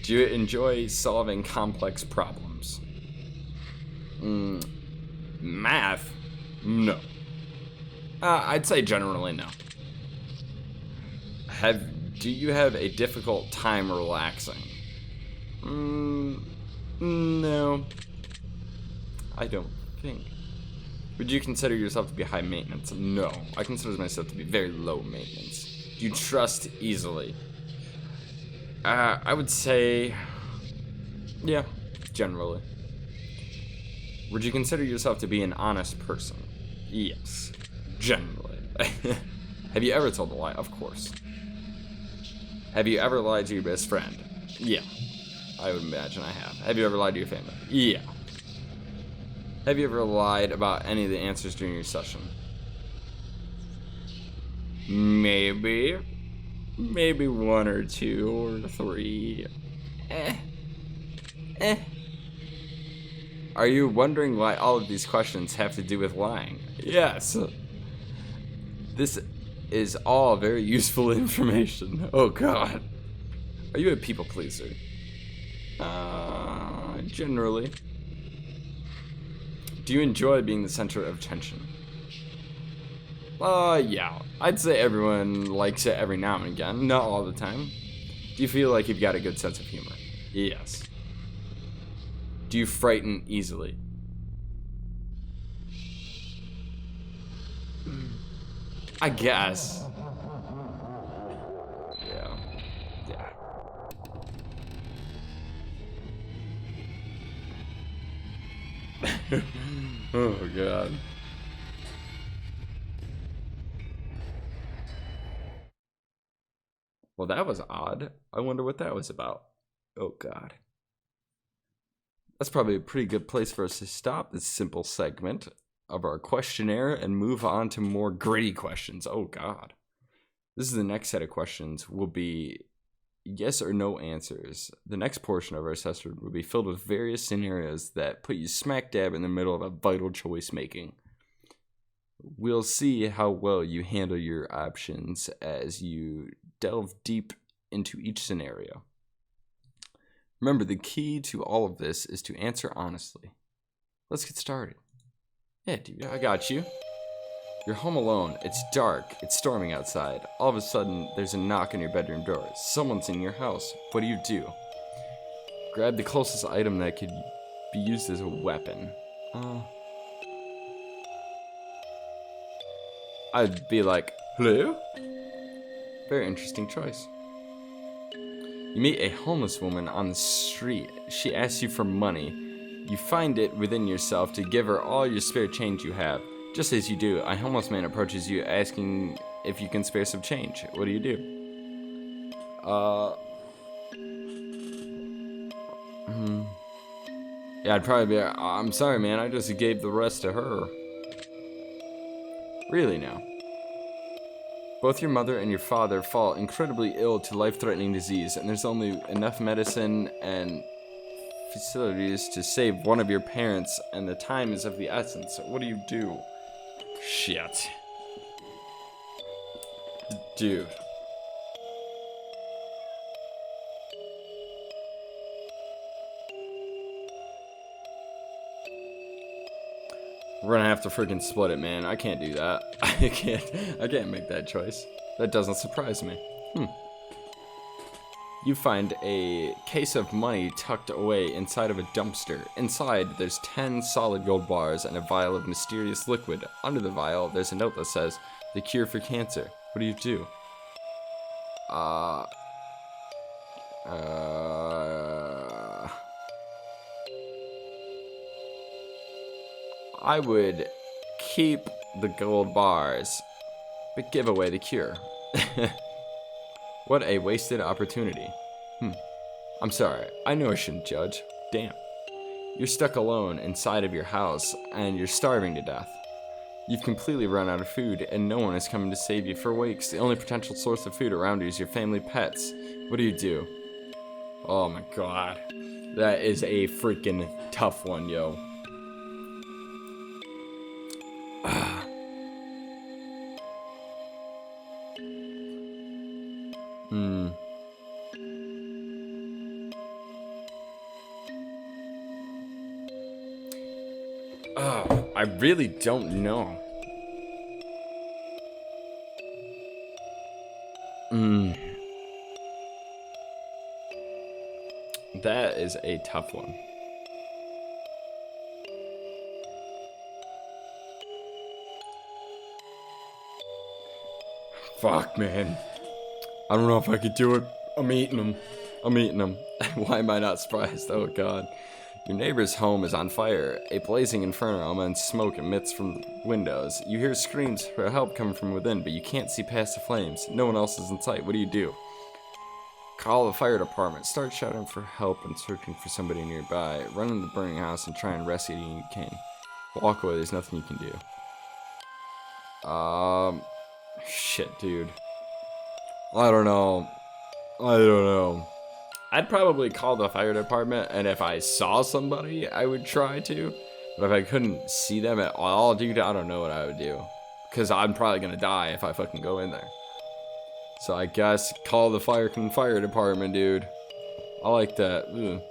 Do you enjoy solving complex problems? Math? No. I'd say generally no. Do you have a difficult time relaxing? No. I don't think. Would you consider yourself to be high maintenance? No. I consider myself to be very low maintenance. Do you trust easily? I would say, yeah, generally. Would you consider yourself to be an honest person? Yes, generally. Have you ever told a lie? Of course. Have you ever lied to your best friend? Yeah, I would imagine I have. Have you ever lied to your family? Yeah. Have you ever lied about any of the answers during your session? Maybe. Maybe 1 or 2 or 3. Are you wondering why all of these questions have to do with lying? Yes. This is all very useful information. Oh god. Are you a people pleaser? Generally. Do you enjoy being the center of attention? Yeah. I'd say everyone likes it every now and again, not all the time. Do you feel like you've got a good sense of humor? Yes. Do you frighten easily? I guess. Yeah. Yeah. Oh god. Well, that was odd. I wonder what that was about. Oh god. That's probably a pretty good place for us to stop this simple segment of our questionnaire and move on to more gritty questions. Oh god. This is the next set of questions will be yes or no answers. The next portion of our assessment will be filled with various scenarios that put you smack dab in the middle of a vital choice making. We'll see how well you handle your options as you delve deep into each scenario. Remember, the key to all of this is to answer honestly. Let's get started. Yeah, dude, I got you. You're home alone. It's dark. It's storming outside. All of a sudden, there's a knock on your bedroom door. Someone's in your house. What do? Grab the closest item that could be used as a weapon. I'd be like, hello? Very interesting choice. You meet a homeless woman on the street. She asks you for money. You find it within yourself to give her all your spare change you have. Just as you do, a homeless man approaches you asking if you can spare some change. What do you do? Yeah, I'd probably be like, I'm sorry, man, I just gave the rest to her. Really now? Both your mother and your father fall incredibly ill to life-threatening disease, and there's only enough medicine and facilities to save one of your parents, and the time is of the essence. What do? Shit. Dude. We're gonna have to freaking split it, man. I can't do that. I can't make that choice. That doesn't surprise me. You find a case of money tucked away inside of a dumpster. Inside, there's 10 solid gold bars and a vial of mysterious liquid. Under the vial, there's a note that says, The cure for cancer. What do you do? I would keep the gold bars, but give away the cure. What a wasted opportunity. I'm sorry, I know I shouldn't judge. Damn. You're stuck alone inside of your house, and you're starving to death. You've completely run out of food, and no one is coming to save you for weeks. The only potential source of food around you is your family pets. What do? Oh my god. That is a freaking tough one, yo. I really don't know. That is a tough one. Fuck, man. I don't know if I could do it. I'm eating them. Why am I not surprised? Oh, God. Your neighbor's home is on fire. A blazing inferno emits smoke emits from windows. You hear screams for help coming from within, but you can't see past the flames. No one else is in sight. What do? Call the fire department. Start shouting for help and searching for somebody nearby. Run into the burning house and try and rescue anyone you can. Walk away. There's nothing you can do. Shit, dude. I don't know. I'd probably call the fire department, and if I saw somebody, I would try to. But if I couldn't see them at all, dude, I don't know what I would do. Because I'm probably gonna die if I fucking go in there. So I guess call the fire department, dude. I like that. Ugh.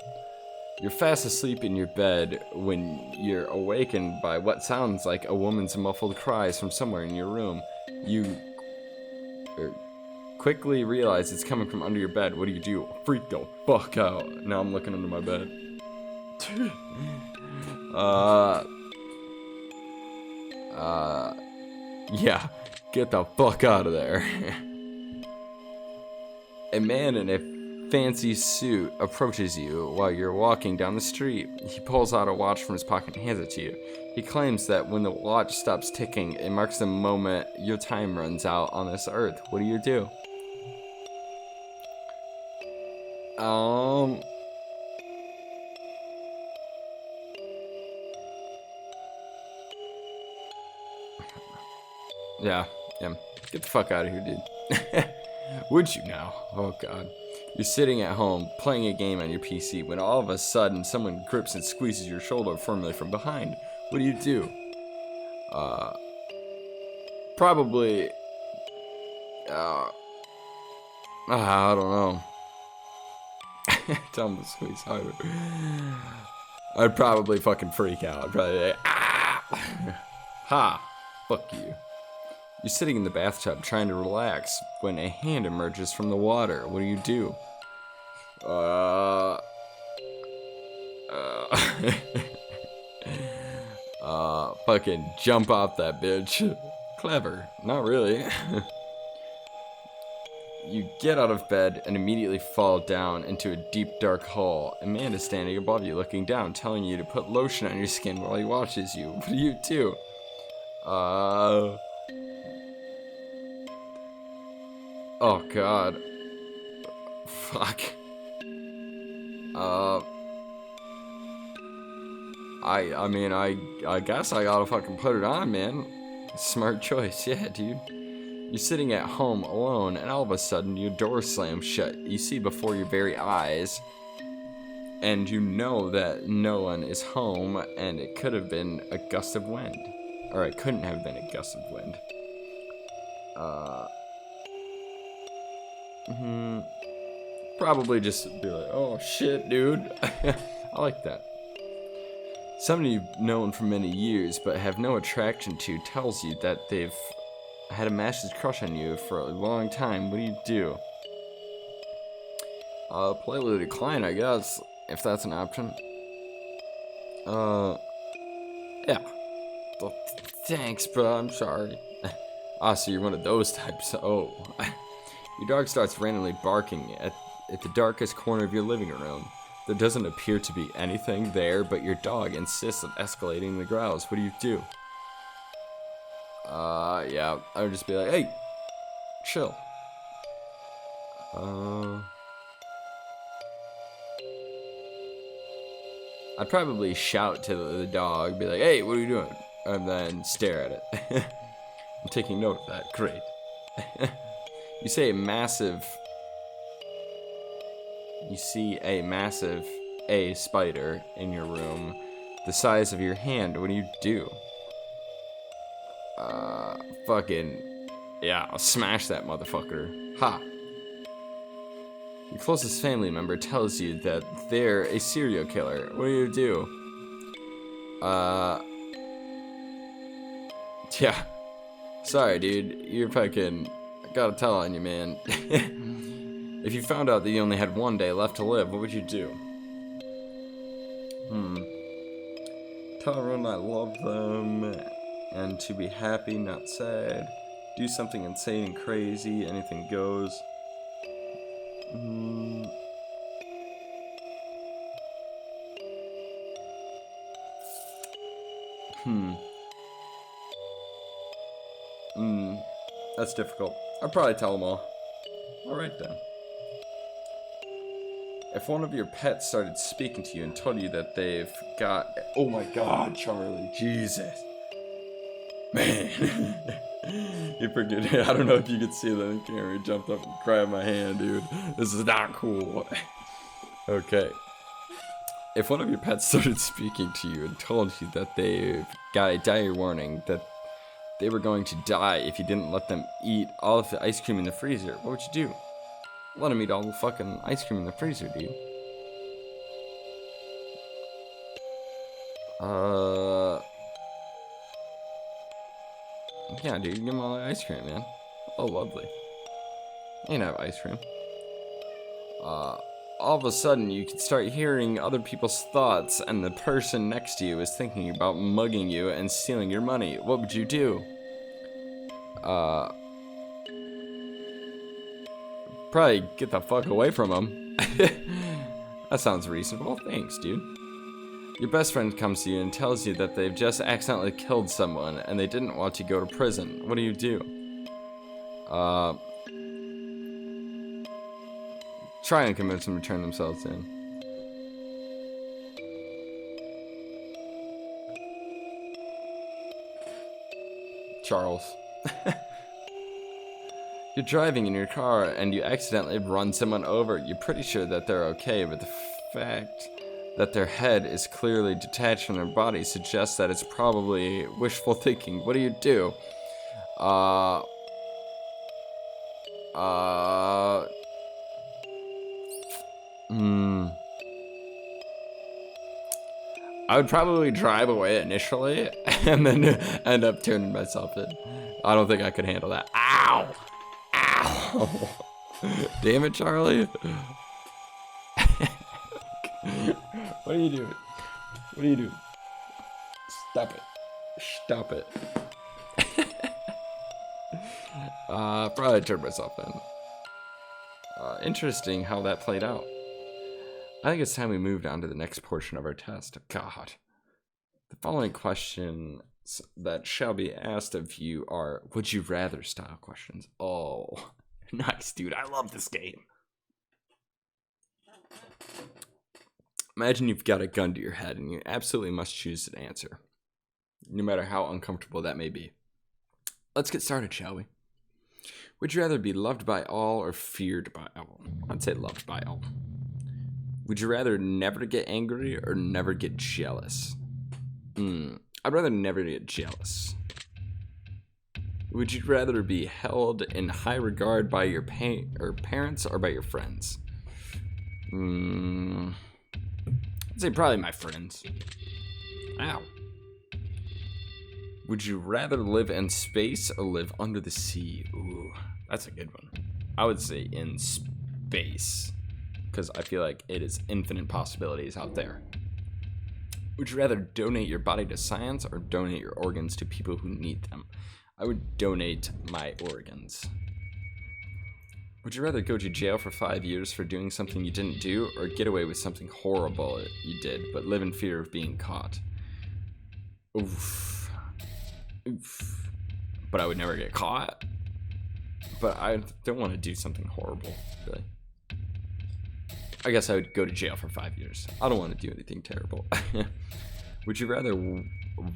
You're fast asleep in your bed when you're awakened by what sounds like a woman's muffled cries from somewhere in your room. You quickly realize it's coming from under your bed. What do? Freak the fuck out. Now I'm looking under my bed. Yeah, get the fuck out of there. A man in a fancy suit approaches you while you're walking down the street. He pulls out a watch from his pocket and hands it to you. He claims that when the watch stops ticking, it marks the moment your time runs out on this earth. What do? Yeah. Get the fuck out of here, dude. Would you now? Oh, God. You're sitting at home, playing a game on your PC, when all of a sudden, someone grips and squeezes your shoulder firmly from behind. What do? Probably... I don't know. Tell him to squeeze harder. I'd probably fucking freak out. I'd probably be like, Ha! Fuck you. You're sitting in the bathtub trying to relax when a hand emerges from the water. What do? Fucking jump off that bitch. Clever. Not really. You get out of bed and immediately fall down into a deep, dark hole. A man is standing above you, looking down, telling you to put lotion on your skin while he watches you. What do? Oh, God. Fuck. I mean, I guess I gotta fucking put it on, man. Smart choice, yeah, dude. You're sitting at home alone, and all of a sudden your door slams shut. You see before your very eyes, and you know that no one is home, and it could have been a gust of wind. Or it couldn't have been a gust of wind. Probably just be like, oh shit, dude. I like that. Someone you've known for many years but have no attraction to tells you that they've had a massive crush on you for a long time. What do? Politely decline, I guess, if that's an option. Yeah. Well, thanks, bro. I'm sorry. Ah, so you're one of those types. Oh. Your dog starts randomly barking at the darkest corner of your living room. There doesn't appear to be anything there, but your dog insists on escalating the growls. What do you do? Yeah, I would just be like, hey, chill. I'd probably shout to the dog, be like, hey, what are you doing? And then stare at it. I'm taking note of that. Great. You see a massive spider in your room, the size of your hand. What do you do? Yeah, I'll smash that motherfucker. Ha! Your closest family member tells you that they're a serial killer. What do? Yeah. Sorry, dude. You're fucking... I gotta tell on you, man. If you found out that you only had one day left to live, what would you do? Tell everyone I love them, and to be happy, not sad. Do something insane and crazy, anything goes. That's difficult. I'd probably tell them all. Alright then. If one of your pets started speaking to you and told you that they've got... Oh my god, Charlie. Jesus. Man. You forget. I don't know if you could see that on camera. He jumped up and grabbed my hand, dude. This is not cool. Okay. If one of your pets started speaking to you and told you that they've got a dire warning, that they were going to die if you didn't let them eat all of the ice cream in the freezer, what would you do? Let them eat all the fucking ice cream in the freezer, dude. Yeah, dude, give them all the ice cream, man. Oh, lovely. You can have ice cream. All of a sudden, you can start hearing other people's thoughts, and the person next to you is thinking about mugging you and stealing your money. What would you do? Probably get the fuck away from them. That sounds reasonable. Thanks, dude. Your best friend comes to you and tells you that they've just accidentally killed someone and they didn't want to go to prison. What do? Try and convince them to turn themselves in. Charles. You're driving in your car and you accidentally run someone over. You're pretty sure that they're okay, but the fact that their head is clearly detached from their body suggests that it's probably wishful thinking. What do? I would probably drive away initially and then end up turning myself in. I don't think I could handle that. Ow! Ow! Damn it, Charlie. What are you doing? What are you doing? Stop it. Stop it. Probably turned myself in. Interesting how that played out. I think it's time we moved on to the next portion of our test. God. The following questions that shall be asked of you are would you rather style questions. Oh, nice, dude. I love this game. Imagine you've got a gun to your head and you absolutely must choose an answer, no matter how uncomfortable that may be. Let's get started, shall we? Would you rather be loved by all or feared by all? I'd say loved by all. Would you rather never get angry or never get jealous? I'd rather never get jealous. Would you rather be held in high regard by your parents or by your friends? I'd say probably my friends. Ow. Would you rather live in space or live under the sea? Ooh, that's a good one. I would say in space, because I feel like it is infinite possibilities out there. Would you rather donate your body to science or donate your organs to people who need them? I would donate my organs. Would you rather go to jail for 5 years for doing something you didn't do, or get away with something horrible you did, but live in fear of being caught? Oof. Oof. But I would never get caught. But I don't want to do something horrible, really. I guess I would go to jail for 5 years. I don't want to do anything terrible. Would you rather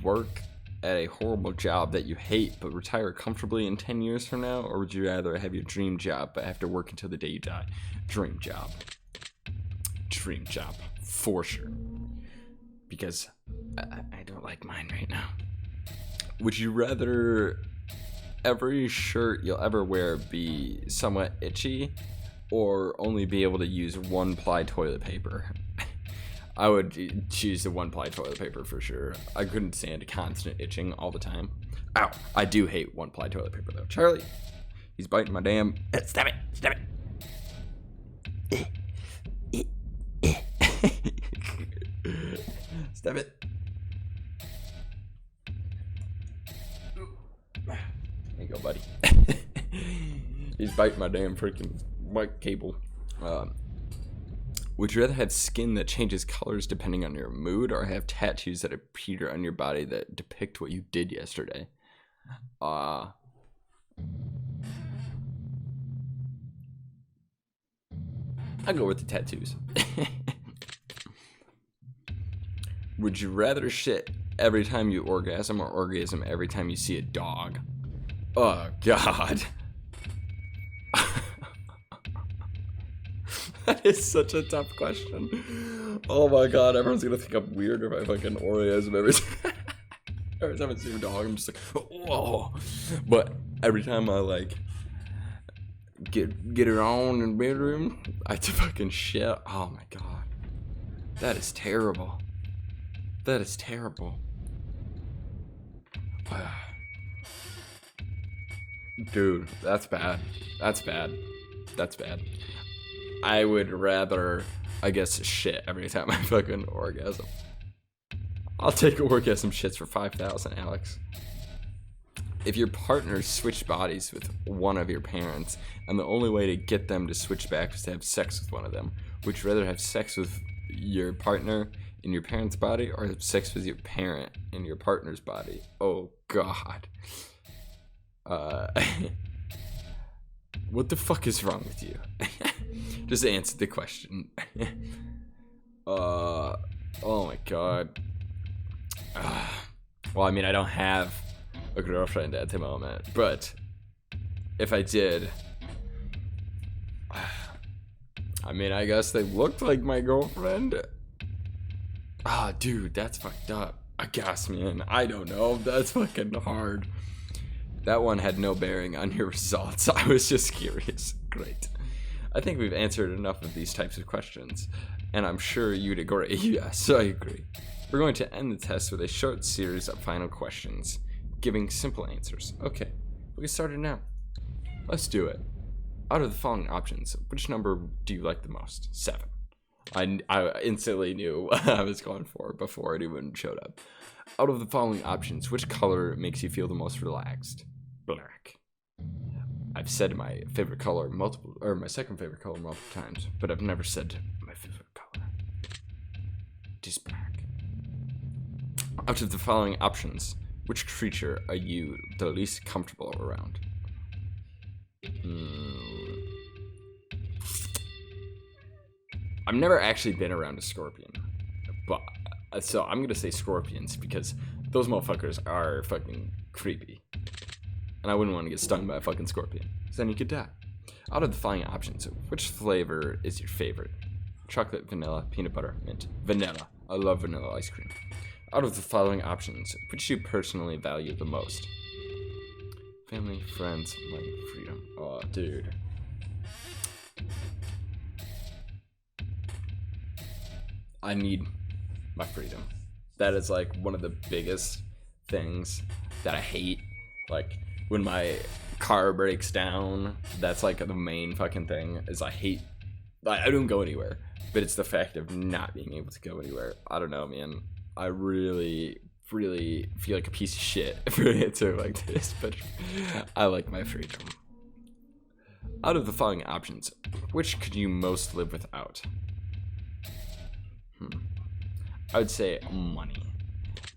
work at a horrible job that you hate but retire comfortably in 10 years from now, or would you rather have your dream job but have to work until the day you die? Dream job. Dream job, for sure. Because I don't like mine right now. Would you rather every shirt you'll ever wear be somewhat itchy, or only be able to use one-ply toilet paper? I would choose the one-ply toilet paper for sure. I couldn't stand constant itching all the time. Ow! I do hate one-ply toilet paper though. Charlie, he's biting my damn. Stop it! Stop it! Stop it! There you go, buddy. He's biting my damn freaking white cable. Would you rather have skin that changes colors depending on your mood, or have tattoos that appear on your body that depict what you did yesterday? I'll go with the tattoos. Would you rather shit every time you orgasm, or orgasm every time you see a dog? Oh, God. That is such a tough question. Oh my God, everyone's gonna think I'm weird if I fucking orgasm every time. Every time I see a dog, I'm just like, whoa. But every time I like get it on in the bedroom, I have to fucking shit. Oh my God, that is terrible. That is terrible. Dude, that's bad. That's bad. That's bad. I would rather, I guess, shit every time I fucking orgasm. I'll take orgasm shits for 5,000, Alex. If your partner switched bodies with one of your parents, and the only way to get them to switch back is to have sex with one of them, would you rather have sex with your partner in your parent's body, or have sex with your parent in your partner's body? Oh, God. What the fuck is wrong with you? Just answer the question. Oh my God. Well, I mean, I don't have a girlfriend at the moment, but if I did, I mean, I guess they looked like my girlfriend. Dude, that's fucked up. I guess, man. I don't know. That's fucking hard. That one had no bearing on your results. I was just curious. Great. I think we've answered enough of these types of questions, and I'm sure you'd agree. Yes, I agree. We're going to end the test with a short series of final questions, giving simple answers. Okay, we can start it now. Let's do it. Out of the following options, which number do you like the most? 7. I instantly knew what I was going for before it even showed up. Out of the following options, which color makes you feel the most relaxed? Black. I've said my favorite color my second favorite color multiple times, but I've never said my favorite color. It is black. Out of the following options, which creature are you the least comfortable around? I've never actually been around a scorpion, but so I'm gonna say scorpions because those motherfuckers are fucking creepy. And I wouldn't want to get stung by a fucking scorpion, because then you could die. Out of the following options, which flavor is your favorite? Chocolate, vanilla, peanut butter, mint. Vanilla. I love vanilla ice cream. Out of the following options, which do you personally value the most? Family, friends, money, freedom. Oh, dude. I need my freedom. That is like one of the biggest things that I hate. Like, when my car breaks down, that's like the main fucking thing, is I hate, like, I don't go anywhere, but it's the fact of not being able to go anywhere. I don't know, man. I really really feel like a piece of shit for an answer like this, but I like my freedom. Out of the following options, which could you most live without? I would say money,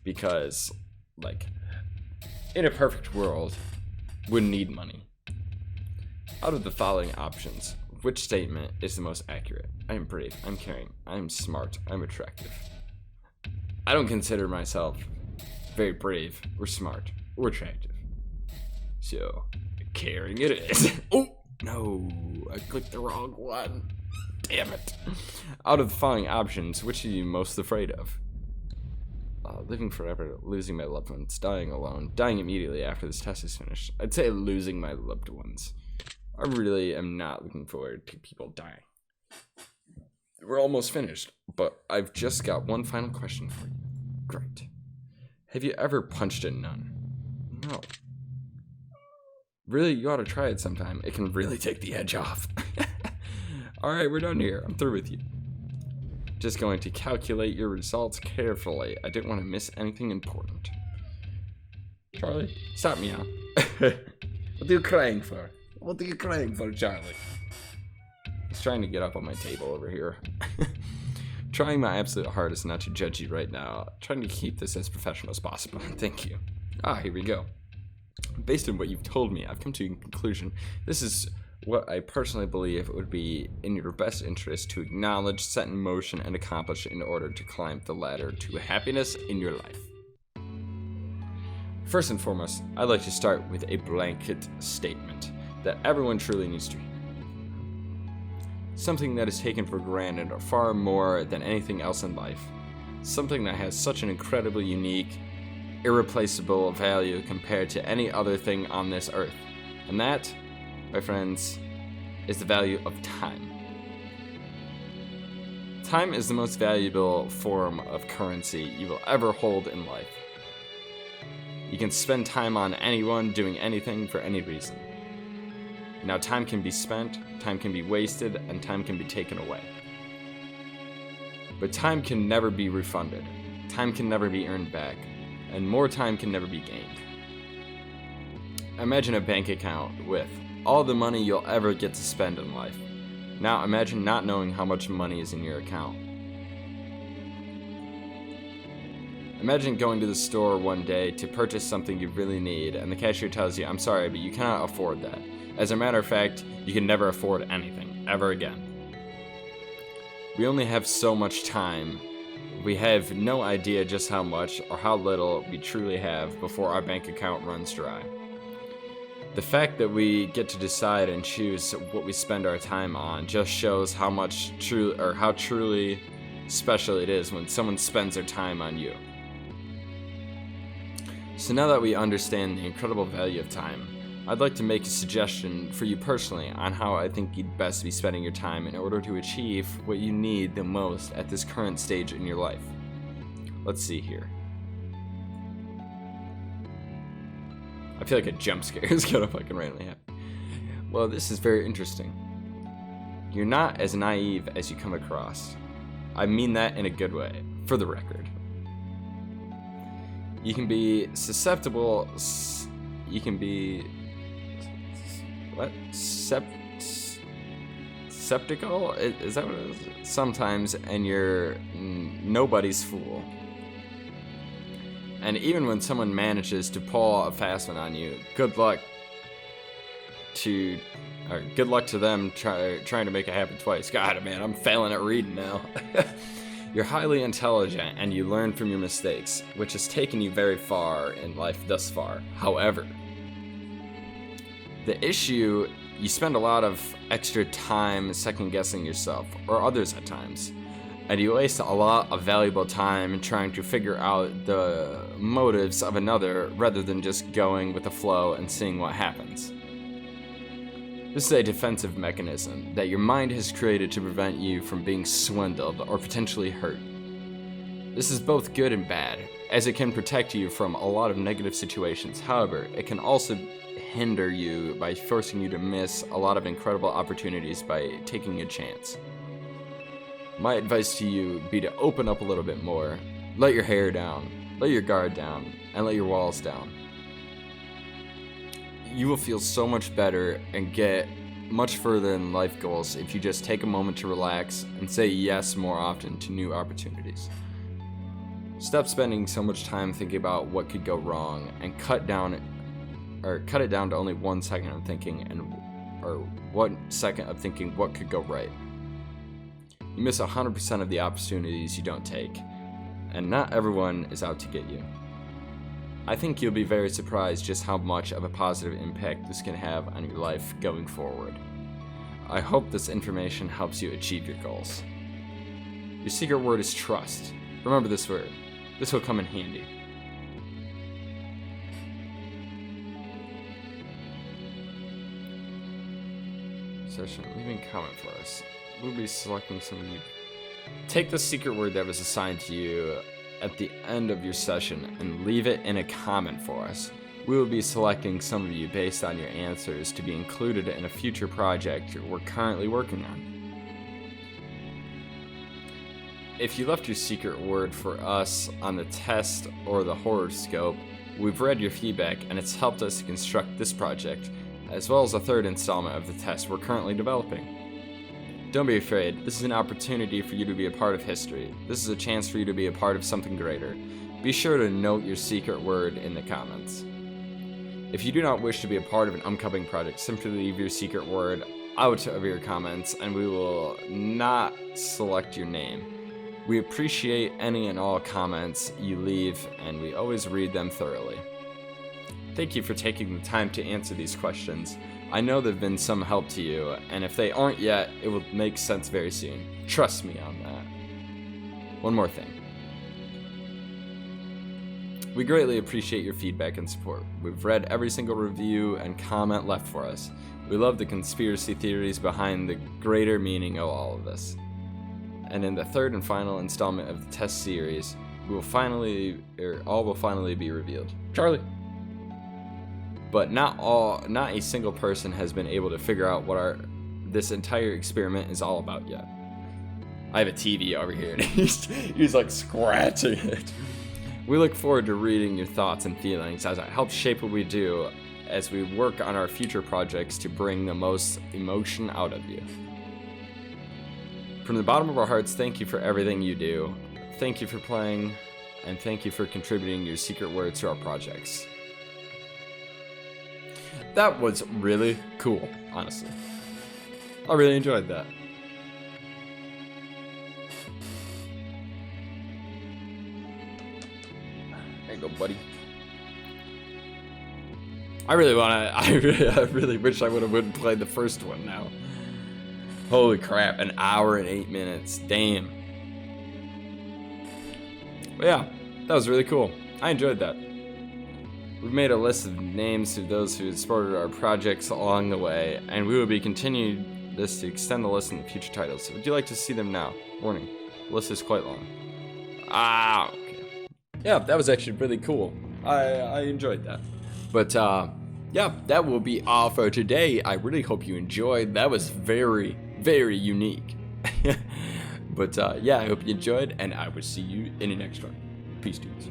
because, like, in a perfect world, wouldn't need money. Out of the following options, which statement is the most accurate? I am brave, I'm caring, I'm smart, I'm attractive. I don't consider myself very brave, or smart, or attractive. So, caring it is. Oh, no, I clicked the wrong one. Damn it. Out of the following options, which are you most afraid of? Living forever, losing my loved ones, dying alone, dying immediately after this test is finished. I'd say losing my loved ones. I really am not looking forward to people dying. We're almost finished, but I've just got one final question for you. Great. Have you ever punched a nun? No. Really, you ought to try it sometime. It can really take the edge off. Alright, we're done here. I'm through with you. Just going to calculate your results carefully. I didn't want to miss anything important. Charlie, stop me now. What are you crying for? What are you crying for, Charlie? He's trying to get up on my table over here. Trying my absolute hardest not to judge you right now. Trying to keep this as professional as possible. Thank you. Here we go. Based on what you've told me, I've come to a conclusion. This is what I personally believe would be in your best interest to acknowledge, set in motion, and accomplish in order to climb the ladder to happiness in your life. First and foremost, I'd like to start with a blanket statement that everyone truly needs to hear. Something that is taken for granted far more than anything else in life. Something that has such an incredibly unique, irreplaceable value compared to any other thing on this earth. And that, my friends, is the value of time. Time is the most valuable form of currency you will ever hold in life. You can spend time on anyone doing anything for any reason. Now, time can be spent, time can be wasted, and time can be taken away. But time can never be refunded. Time can never be earned back. And more time can never be gained. Imagine a bank account with all the money you'll ever get to spend in life. Now imagine not knowing how much money is in your account. Imagine going to the store one day to purchase something you really need, and the cashier tells you, "I'm sorry, but you cannot afford that. As a matter of fact, you can never afford anything, ever again." We only have so much time. We have no idea just how much or how little we truly have before our bank account runs dry. The fact that we get to decide and choose what we spend our time on just shows how truly special it is when someone spends their time on you. So now that we understand the incredible value of time, I'd like to make a suggestion for you personally on how I think you'd best be spending your time in order to achieve what you need the most at this current stage in your life. Let's see here. I feel like a jump scare is gonna fucking randomly happen. Well, this is very interesting. You're not as naive as you come across. I mean that in a good way, for the record. You can be susceptible, you can be skeptical? Is that what it is? Sometimes, and you're nobody's fool. And even when someone manages to pull a fast one on you, good luck to them trying to make it happen twice. God, man, I'm failing at reading now. You're highly intelligent and you learn from your mistakes, which has taken you very far in life thus far. However, the issue, you spend a lot of extra time second-guessing yourself, or others at times, and you waste a lot of valuable time trying to figure out the motives of another rather than just going with the flow and seeing what happens. This is a defensive mechanism that your mind has created to prevent you from being swindled or potentially hurt. This is both good and bad, as it can protect you from a lot of negative situations. However, it can also hinder you by forcing you to miss a lot of incredible opportunities by taking a chance. My advice to you would be to open up a little bit more, let your hair down, Let your guard down and let your walls down. You will feel so much better and get much further in life goals if you just take a moment to relax and say yes more often to new opportunities. Stop spending so much time thinking about what could go wrong and cut it down to only 1 second of thinking or 1 second of thinking what could go right. You miss 100% of the opportunities you don't take, and not everyone is out to get you. I think you'll be very surprised just how much of a positive impact this can have on your life going forward. I hope this information helps you achieve your goals. Your secret word is trust. Remember this word. This will come in handy. Session, leaving a comment for us. We'll be selecting some of you. Take the secret word that was assigned to you at the end of your session and leave it in a comment for us. We will be selecting some of you based on your answers to be included in a future project we're currently working on. If you left your secret word for us on the test or the horoscope, we've read your feedback and it's helped us to construct this project, as well as a third installment of the test we're currently developing. Don't be afraid, this is an opportunity for you to be a part of history. This is a chance for you to be a part of something greater. Be sure to note your secret word in the comments. If you do not wish to be a part of an upcoming project, simply leave your secret word out of your comments and we will not select your name. We appreciate any and all comments you leave and we always read them thoroughly. Thank you for taking the time to answer these questions. I know they've been some help to you, and if they aren't yet, it will make sense very soon. Trust me on that. One more thing. We greatly appreciate your feedback and support. We've read every single review and comment left for us. We love the conspiracy theories behind the greater meaning of all of this. And in the third and final installment of the test series, all will finally be revealed. Charlie! But not a single person has been able to figure out what this entire experiment is all about yet. I have a TV over here and he's like scratching it. We look forward to reading your thoughts and feelings as it helps shape what we do as we work on our future projects to bring the most emotion out of you. From the bottom of our hearts, thank you for everything you do. Thank you for playing, and thank you for contributing your secret words to our projects. That was really cool, honestly. I really enjoyed that. There you go, buddy. I really wish I would have played the first one now. Holy crap, 1 hour and 8 minutes. Damn. But yeah, that was really cool. I enjoyed that. We've made a list of names of those who supported our projects along the way, and we will be continuing this to extend the list in the future titles. So would you like to see them now? Warning, the list is quite long. Okay. Yeah, that was actually really cool. I enjoyed that. But yeah, that will be all for today. I really hope you enjoyed. That was very, very unique. But yeah, I hope you enjoyed, and I will see you in the next one. Peace, dudes.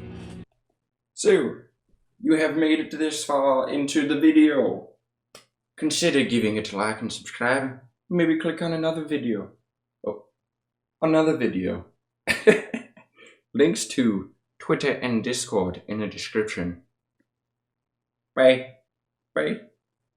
So, you have made it this far into the video. Consider giving it a like and subscribe. Maybe click on another video. Oh, another video. Links to Twitter and Discord in the description. Bye. Bye.